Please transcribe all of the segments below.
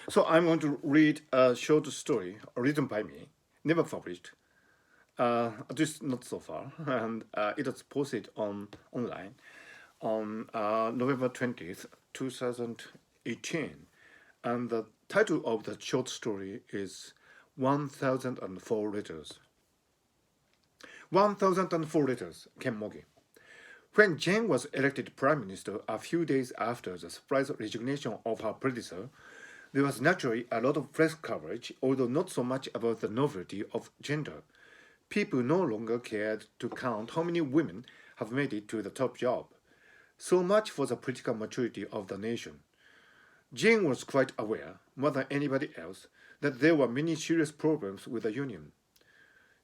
So I'm going to read a short story written by me, never published, at least not so far, and it was posted online on November 20th, 2018. And the title of the short story is 1004 Letters. 1004 Letters, Ken Mogi. When Jane was elected prime minister a few days after the surprise resignation of her predecessor, there was naturally a lot of press coverage, although not so much about the novelty of gender. People no longer cared to count how many women have made it to the top job. So much for the political maturity of the nation. Jane was quite aware, more than anybody else, that there were many serious problems with the Union.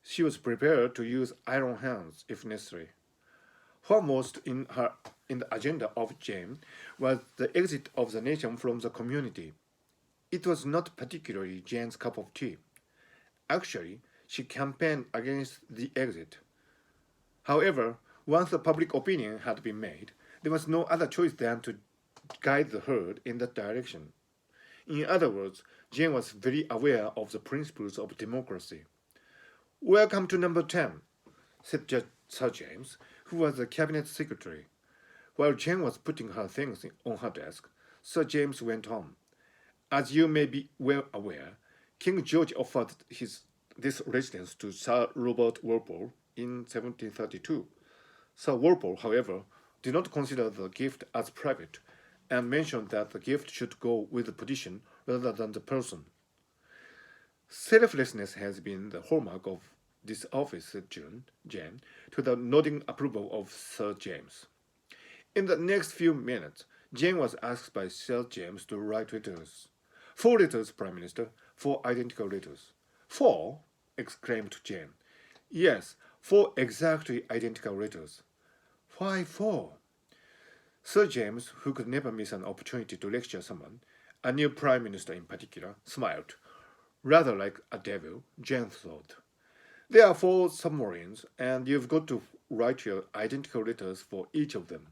She was prepared to use iron hands if necessary. Foremost in the agenda of Jane was the exit of the nation from the community. It was not particularly Jane's cup of tea. Actually, she campaigned against the exit. However, once the public opinion had been made, there was no other choice than to guide the herd in that direction. In other words, Jane was very aware of the principles of democracy. Welcome to number 10, said Sir James, who was the cabinet secretary. While Jane was putting her things on her desk, Sir James went on. As you may be well aware, King George offered this residence to Sir Robert Walpole in 1732. Sir Walpole, however, did not consider the gift as private and mentioned that the gift should go with the position rather than the person. Selflessness has been the hallmark of this office, said Jane, to the nodding approval of Sir James. In the next few minutes, Jane was asked by Sir James to write letters. 4 letters, Prime Minister, 4 identical letters. 4? Exclaimed Jane. Yes, 4 exactly identical letters. Why 4? Sir James, who could never miss an opportunity to lecture someone, a new Prime Minister in particular, smiled. Rather like a devil, Jane thought. There are 4 submarines, and you've got to write your identical letters for each of them.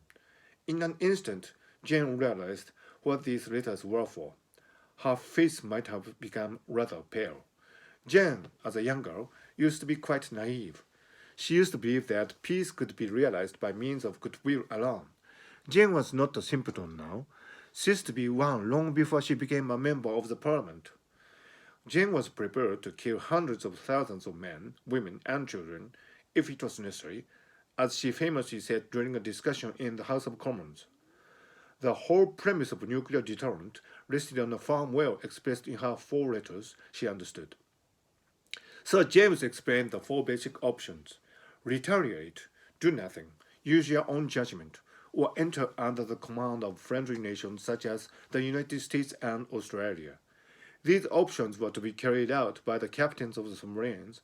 In an instant, Jane realized what these letters were for. Her face might have become rather pale. Jane, as a young girl, used to be quite naive. She used to believe that peace could be realized by means of goodwill alone. Jane was not a simpleton now. She used to be one long before she became a member of the parliament. Jane was prepared to kill hundreds of thousands of men, women, and children if it was necessary, as she famously said during a discussion in the House of Commons. The whole premise of nuclear deterrent rested on a firm will expressed in her 4 letters she understood. Sir James explained the 4 basic options: retaliate, do nothing, use your own judgment, or enter under the command of friendly nations such as the United States and Australia. These options were to be carried out by the captains of the submarines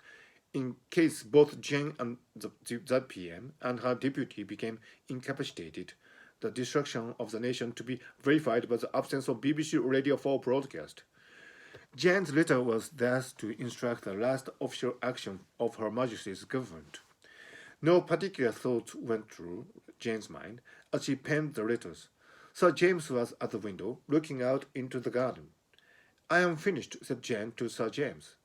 in case both Jane and the PM and her deputy became incapacitated, the destruction of the nation to be verified by the absence of BBC Radio 4 broadcast. Jane's letter was thus to instruct the last official action of Her Majesty's government. No particular thought went through Jane's mind as she penned the letters. Sir James was at the window, looking out into the garden. I am finished, said Jane to Sir James.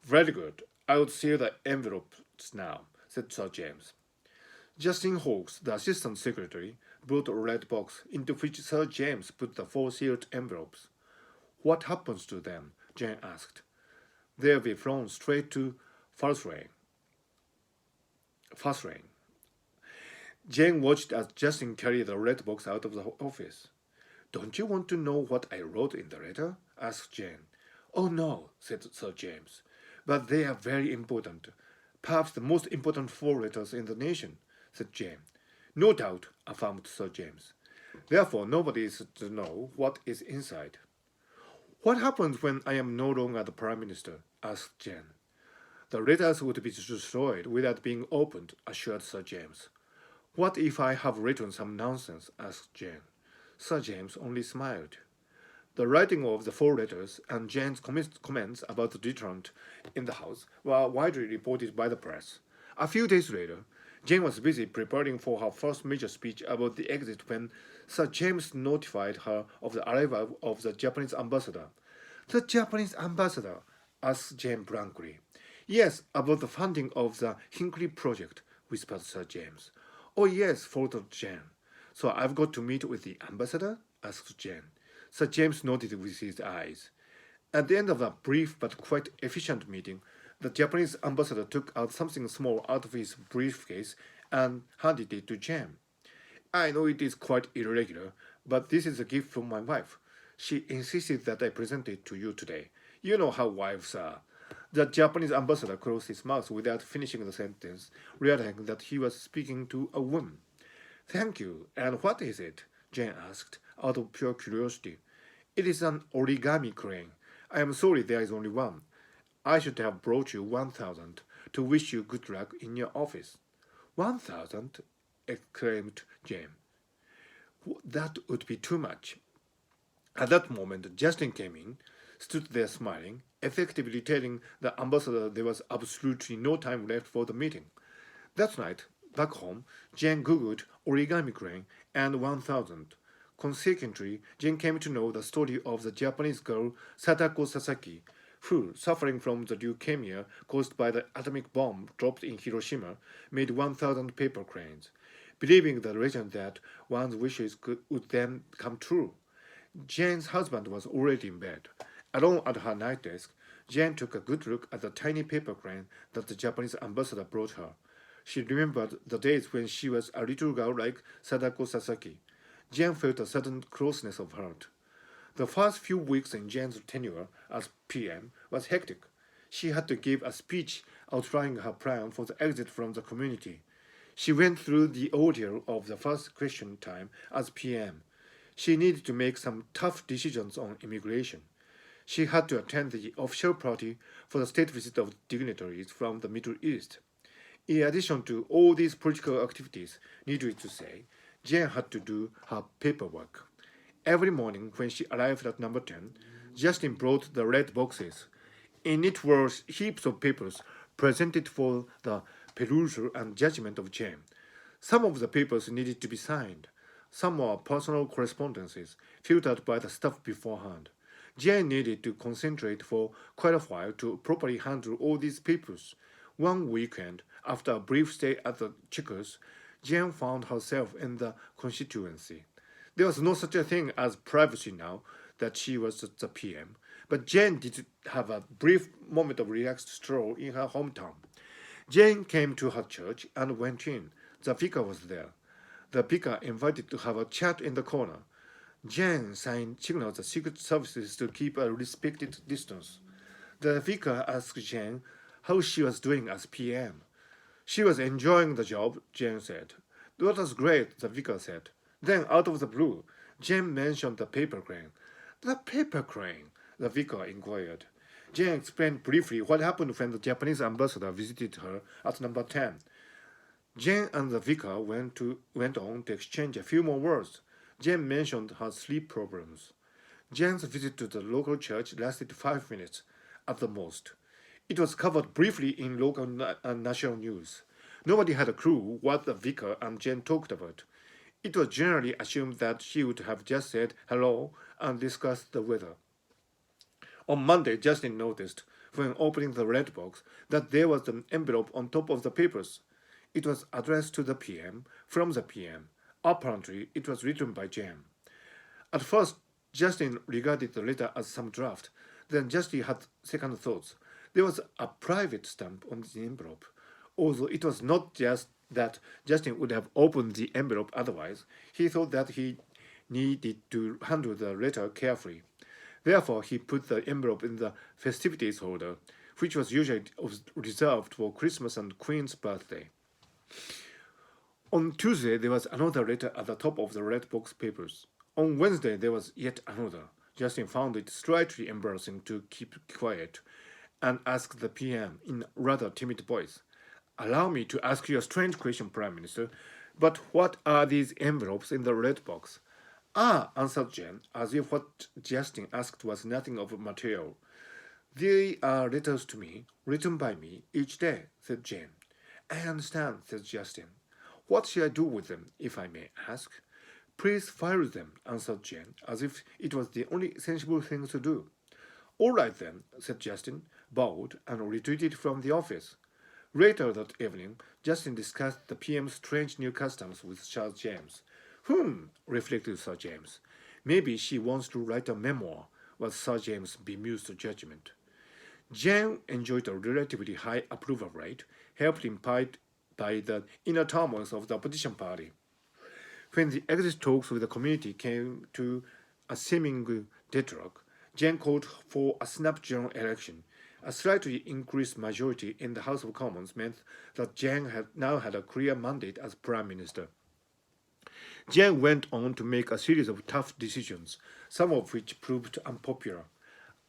Very good. I will seal the envelopes now, said Sir James. Justin Hawkes, the assistant secretary, brought a red box into which Sir James put the 4 sealed envelopes. What happens to them? Jane asked. They'll be flown straight to Farsrain. Jane watched as Justin carried the red box out of the office. Don't you want to know what I wrote in the letter? Asked Jane. Oh, no, said Sir James. But they are very important. Perhaps the most important 4 letters in the nation, said Jane. No doubt, affirmed Sir James. Therefore, nobody is to know what is inside. What happens when I am no longer the Prime Minister? Asked Jane. The letters would be destroyed without being opened, assured Sir James. What if I have written some nonsense? Asked Jane. Sir James only smiled. The writing of the 4 letters and Jane's comments about the deterrent in the House were widely reported by the press. A few days later, Jane was busy preparing for her first major speech about the exit when Sir James notified her of the arrival of the Japanese ambassador. The Japanese ambassador asked James blankly. Yes, about the funding of the Hinckley project, whispered Sir James. Oh, yes, faltered Jane. So I've got to meet with the ambassador? Asked Jane. Sir James nodded with his eyes. At the end of a brief but quite efficient meeting, the Japanese ambassador took out something small out of his briefcase and handed it to Jane. I know it is quite irregular, but this is a gift from my wife. She insisted that I present it to you today. You know how wives are. The Japanese ambassador closed his mouth without finishing the sentence, realizing that he was speaking to a woman. Thank you. And what is it? Jane asked, out of pure curiosity. It is an origami crane. I am sorry there is only one. I should have brought you 1,000 to wish you good luck in your office. 1,000? Exclaimed Jane. That would be too much. At that moment, Justin came in, stood there smiling, effectively telling the ambassador there was absolutely no time left for the meeting. That night, back home, Jane Googled origami crane and 1,000. Consequently, Jane came to know the story of the Japanese girl Sadako Sasaki, who, suffering from the leukemia caused by the atomic bomb dropped in Hiroshima, made 1,000 paper cranes, believing the legend that one's wishes would then come true. Jane's husband was already in bed. Alone at her night desk, Jane took a good look at the tiny paper crane that the Japanese ambassador brought her. She remembered the days when she was a little girl like Sadako Sasaki. Jane felt a sudden closeness of heart. The first few weeks in Jane's tenure as PM was hectic. She had to give a speech outlining her plan for the exit from the community. She went through the ordeal of the first question time as PM. She needed to make some tough decisions on immigration. She had to attend the official party for the state visit of dignitaries from the Middle East. In addition to all these political activities, needless to say, Jane had to do her paperwork. Every morning when she arrived at number 10, Justin brought the red boxes. In it were heaps of papers presented for the perusal and judgment of Jane. Some of the papers needed to be signed. Some were personal correspondences filtered by the staff beforehand. Jane needed to concentrate for quite a while to properly handle all these papers. One weekend, after a brief stay at the Checkers, Jane found herself in the constituency. There was no such a thing as privacy now that she was the PM, but Jane did have a brief moment of relaxed stroll in her hometown. Jane came to her church and went in. The vicar was there. The vicar invited to have a chat in the corner. Jane signaled the secret services to keep a respected distance. The vicar asked Jane how she was doing as PM. She was enjoying the job, Jane said. That was great, the vicar said. Then, out of the blue, Jane mentioned the paper crane. The paper crane? The vicar inquired. Jane explained briefly what happened when the Japanese ambassador visited her at number 10. Jane and the vicar went on to exchange a few more words. Jane mentioned her sleep problems. Jane's visit to the local church lasted 5 minutes, at the most. It was covered briefly in local and national news. Nobody had a clue what the vicar and Jane talked about. It was generally assumed that she would have just said hello and discussed the weather. On Monday, Justin noticed, when opening the red box, that there was an envelope on top of the papers. It was addressed to the PM, from the PM. Apparently, it was written by Jane. At first, Justin regarded the letter as some draft. Then Justin had second thoughts. There was a private stamp on the envelope. Although it was not just that Justin would have opened the envelope otherwise, he thought that he needed to handle the letter carefully. Therefore, he put the envelope in the festivities holder, which was usually reserved for Christmas and Queen's birthday. On Tuesday, there was another letter at the top of the red box papers. On Wednesday, there was yet another. Justin found it slightly embarrassing to keep quiet and asked the PM in rather timid voice, "Allow me to ask you a strange question, Prime Minister, but what are these envelopes in the red box?" "Ah," answered Jane, as if what Justin asked was nothing of material. "They are letters to me, written by me, each day," said Jane. "I understand," said Justin. "What shall I do with them, if I may ask?" "Please file them," answered Jane, as if it was the only sensible thing to do. All right then, said Justin, bowed, and retreated from the office. Later that evening, Justin discussed the PM's strange new customs with Sir James. Reflected Sir James. Maybe she wants to write a memoir, was Sir James' bemused judgment. Jane enjoyed a relatively high approval rate, helped in part by the inner turmoils of the opposition party. When the exit talks with the community came to a seeming deadlock, Jane called for a snap general election. A slightly increased majority in the House of Commons meant that Jane now had a clear mandate as Prime Minister. Jane went on to make a series of tough decisions, some of which proved unpopular.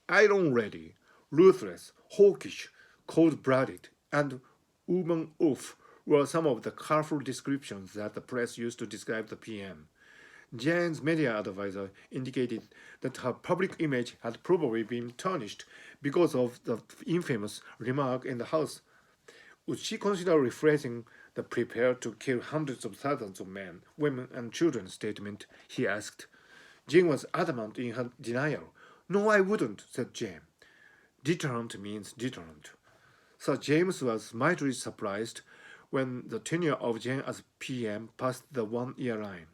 Iron ready, ruthless, hawkish, cold-blooded, and woman-off were some of the colorful descriptions that the press used to describe the PM. Jane's media advisor indicated that her public image had probably been tarnished because of the infamous remark in the House. Would she consider rephrasing the "prepared to kill hundreds of thousands of men, women, and children" statement? He asked. Jane was adamant in her denial. No, I wouldn't, said Jane. Deterrent means deterrent. Sir James was mightily surprised when the tenure of Jane as PM passed the 1 year line.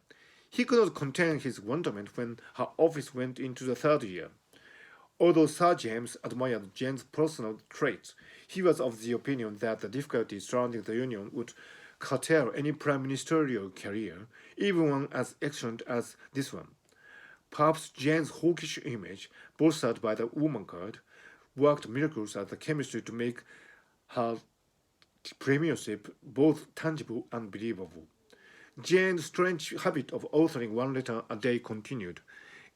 He could not contain his wonderment when her office went into the third year. Although Sir James admired Jane's personal traits, he was of the opinion that the difficulties surrounding the union would curtail any prime ministerial career, even one as excellent as this one. Perhaps Jane's hawkish image, bolstered by the woman card, worked miracles at the chemistry to make her premiership both tangible and believable. Jane's strange habit of authoring one letter a day continued.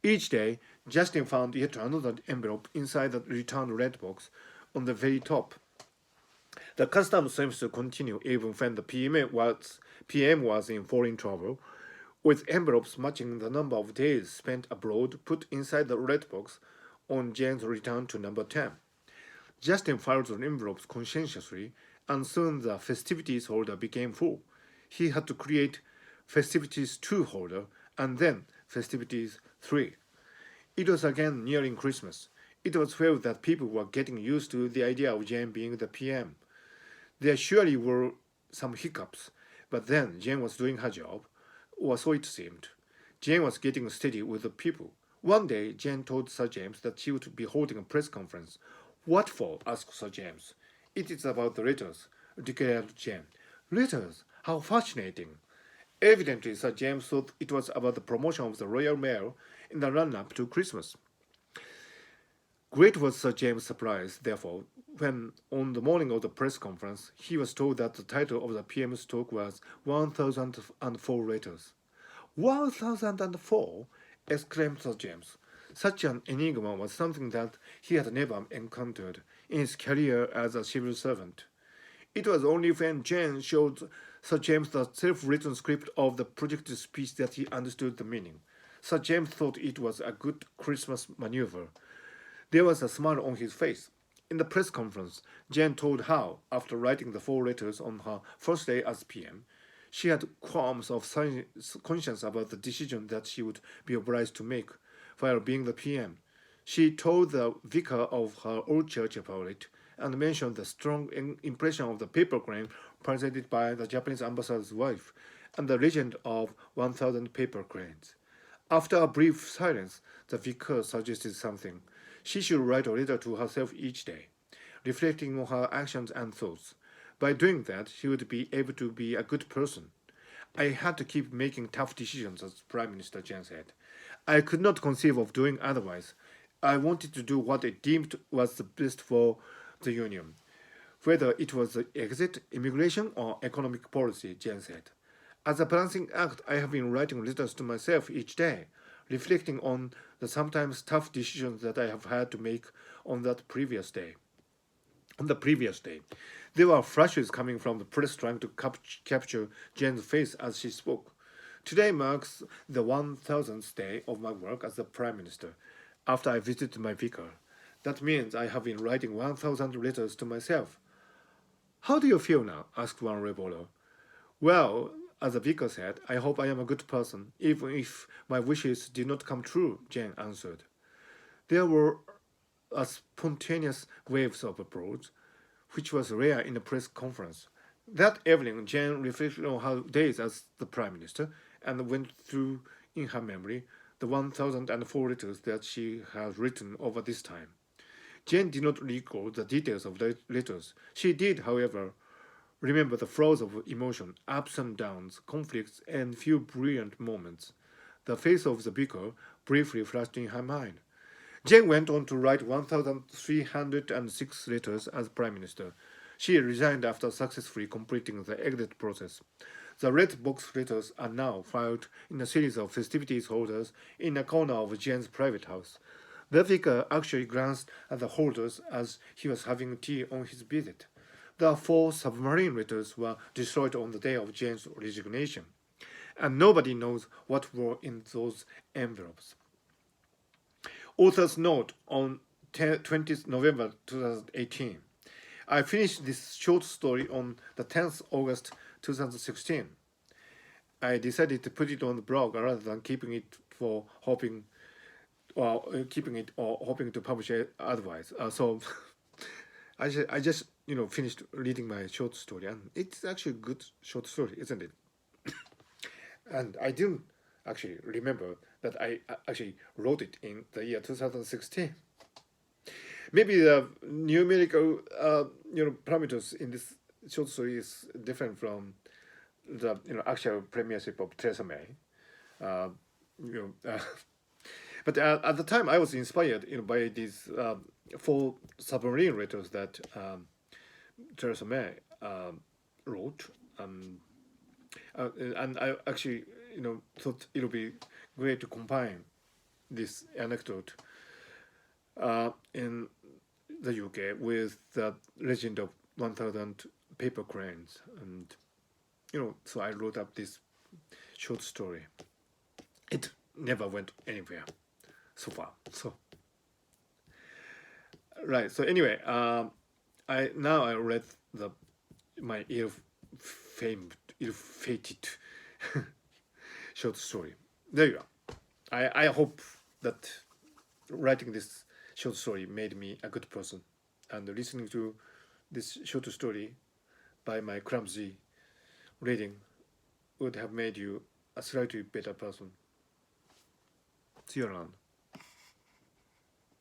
Each day, Justin found yet another envelope inside the returned red box on the very top. The custom seems to continue even when the PM was in foreign travel, with envelopes matching the number of days spent abroad put inside the red box on Jane's return to number 10. Justin filed the envelopes conscientiously, and soon the festivities holder became full. He had to create festivities 2 holder and then festivities 3. It was again nearing Christmas. It was felt that people were getting used to the idea of Jane being the PM. There surely were some hiccups, but then Jane was doing her job, or so it seemed. Jane was getting steady with the people. One day, Jane told Sir James that she would be holding a press conference. What for? Asked Sir James. It is about the letters, declared Jane. Letters? How fascinating. Evidently, Sir James thought it was about the promotion of the Royal Mail in the run-up to Christmas. Great was Sir James' surprise, therefore, when, on the morning of the press conference, he was told that the title of the PM's talk was 1004 Letters. 1004? Exclaimed Sir James. Such an enigma was something that he had never encountered in his career as a civil servant. It was only when Jane showed Sir James the self-written script of the projected speech that he understood the meaning. Sir James thought it was a good Christmas maneuver. There was a smile on his face. In the press conference, Jane told how, after writing the 4 letters on her first day as PM, she had qualms of conscience about the decision that she would be obliged to make while being the PM. She told the vicar of her old church about it and mentioned the strong impression of the paper crane presented by the Japanese ambassador's wife and the legend of 1,000 paper cranes. After a brief silence, the vicar suggested something. She should write a letter to herself each day, reflecting on her actions and thoughts. By doing that, she would be able to be a good person. I had to keep making tough decisions, as Prime Minister Chen said. I could not conceive of doing otherwise. I wanted to do what I deemed was the best for the Union, whether it was the exit, immigration, or economic policy, Jen said. As a balancing act, I have been writing letters to myself each day, reflecting on the sometimes tough decisions that I have had to make on that previous day. On the previous day, there were flashes coming from the press trying to capture Jane's face as she spoke. Today marks the 1000th day of my work as the Prime Minister, after I visited my vicar. That means I have been writing 1000 letters to myself. How do you feel now? Asked one reporter. Well, as the vicar said, I hope I am a good person, even if my wishes did not come true, Jane answered. There were a spontaneous waves of applause, which was rare in a press conference. That evening, Jane reflected on her days as the Prime Minister and went through in her memory the 1004 letters that she had written over this time. Jane did not recall the details of the letters. She did, however, remember the flows of emotion, ups and downs, conflicts, and few brilliant moments. The face of the vicar briefly flashed in her mind. Jane went on to write 1,306 letters as Prime Minister. She resigned after successfully completing the exit process. The red box letters are now filed in a series of festivities holders in a corner of Jane's private house. The vicar actually glanced at the holders as he was having tea on his visit. The four submarine letters were destroyed on the day of Jane's resignation, and nobody knows what were in those envelopes. Author's note on 20th November 2018. I finished this short story on the 10th August 2016. I decided to put it on the blog rather than keeping it for hoping or hoping to publish it otherwise. So I just finished reading my short story, and it's actually a good short story, isn't it? And I didn't actually remember that I actually wrote it in the year 2016. Maybe the numerical parameters in this short story is different from the actual premiership of Theresa May. Uh, you know, uh, but at the time, I was inspired by these four submarine letters that Theresa May wrote. And I actually, thought it would be great to combine this anecdote in the UK with the legend of 1,000 paper cranes, and so I wrote up this short story. It never went anywhere so far. So right. So anyway, I read my ill-fated short story. There you are. I hope that writing this short story made me a good person, and listening to this short story by my clumsy reading would have made you a slightly better person. See you around.